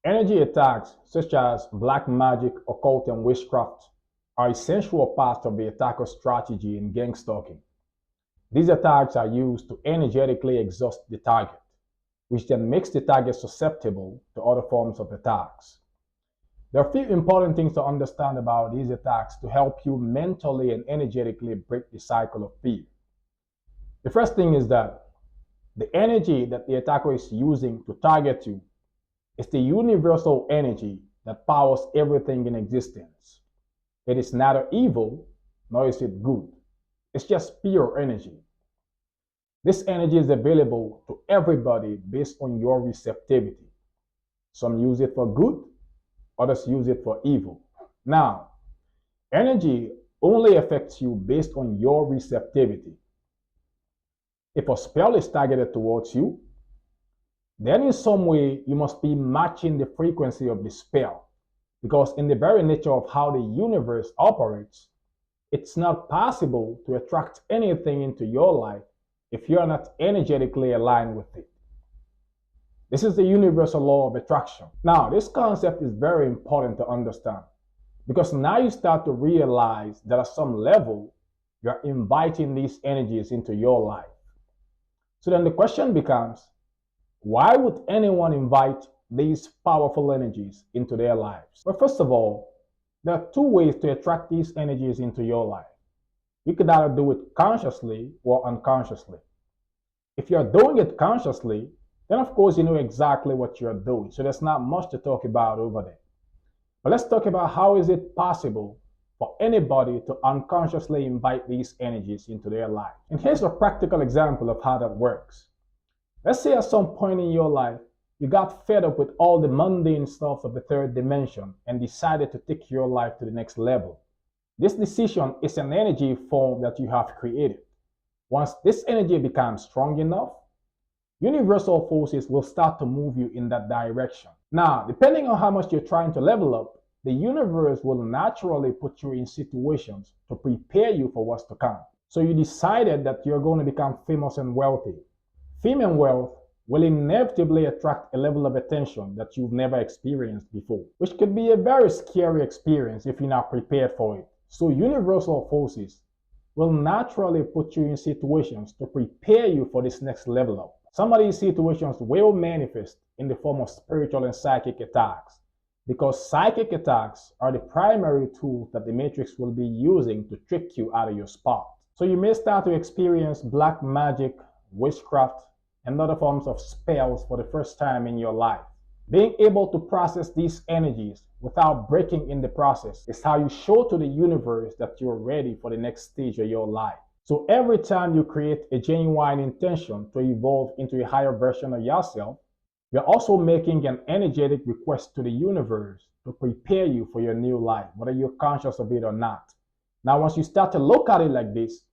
Energy attacks such as black magic, occult, and witchcraft are essential parts of the attacker's strategy in gang stalking. These attacks are used to energetically exhaust the target, which then makes the target susceptible to other forms of attacks. There are a few important things to understand about these attacks to help you mentally and energetically break the cycle of fear. The first thing is that the energy that the attacker is using to target you is the universal energy that powers everything in existence. It is neither evil nor is it good. It's just pure energy. This energy is available to everybody based on your receptivity. Some use it for good, others use it for evil. Now, energy only affects you based on your receptivity. If a spell is targeted towards you, then in some way you must be matching the frequency of the spell. Because in the very nature of how the universe operates, it's not possible to attract anything into your life if you're not energetically aligned with it. This is the universal law of attraction. Now, this concept is very important to understand because now you start to realize that at some level, you're inviting these energies into your life. So then the question becomes, why would anyone invite these powerful energies into their lives? Well, first of all, there are two ways to attract these energies into your life. You could either do it consciously or unconsciously. If you're doing it consciously, then of course you know exactly what you're doing. So there's not much to talk about over there. But let's talk about how is it possible for anybody to unconsciously invite these energies into their life. And here's a practical example of how that works. Let's say at some point in your life, you got fed up with all the mundane stuff of the third dimension and decided to take your life to the next level. This decision is an energy form that you have created. Once this energy becomes strong enough, universal forces will start to move you in that direction. Now, depending on how much you're trying to level up, the universe will naturally put you in situations to prepare you for what's to come. So you decided that you're going to become famous and wealthy. Fame and wealth will inevitably attract a level of attention that you've never experienced before, which could be a very scary experience if you're not prepared for it. So universal forces will naturally put you in situations to prepare you for this next level up. Some of these situations will manifest in the form of spiritual and psychic attacks because psychic attacks are the primary tools that the Matrix will be using to trick you out of your spot. So you may start to experience black magic, witchcraft, and other forms of spells for the first time in your life. Being able to process these energies without breaking in the process is how you show to the universe that you're ready for the next stage of your life. So every time you create a genuine intention to evolve into a higher version of yourself, you're also making an energetic request to the universe to prepare you for your new life, whether you're conscious of it or not. Now, once you start to look at it like this,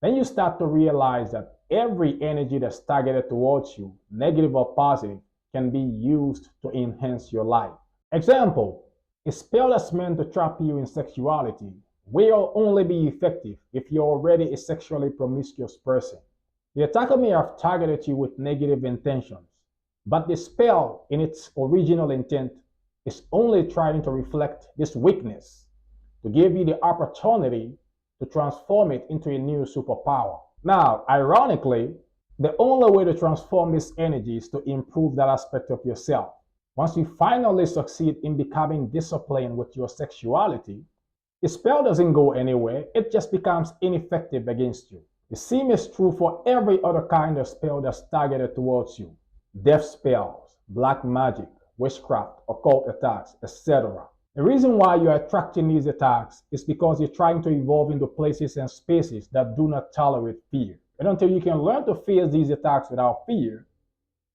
then you start to realize that every energy that's targeted towards you, negative or positive, can be used to enhance your life. Example, a spell that's meant to trap you in sexuality will only be effective if you're already a sexually promiscuous person. The attacker may have targeted you with negative intentions, but the spell in its original intent is only trying to reflect this weakness to give you the opportunity to transform it into a new superpower. Now, ironically, the only way to transform this energy is to improve that aspect of yourself. Once you finally succeed in becoming disciplined with your sexuality, the spell doesn't go anywhere, it just becomes ineffective against you. The same is true for every other kind of spell that's targeted towards you. Death spells, black magic, witchcraft, occult attacks, etc. The reason why you're attracting these attacks is because you're trying to evolve into places and spaces that do not tolerate fear. And until you can learn to face these attacks without fear,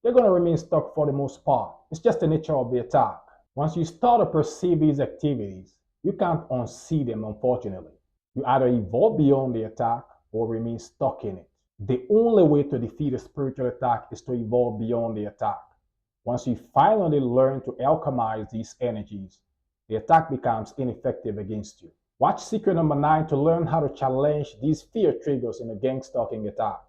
you're going to remain stuck for the most part. It's just the nature of the attack. Once you start to perceive these activities, you can't unsee them, unfortunately. You either evolve beyond the attack or remain stuck in it. The only way to defeat a spiritual attack is to evolve beyond the attack. Once you finally learn to alchemize these energies, the attack becomes ineffective against you. Watch secret number 9 to learn how to challenge these fear triggers in a gang stalking attack.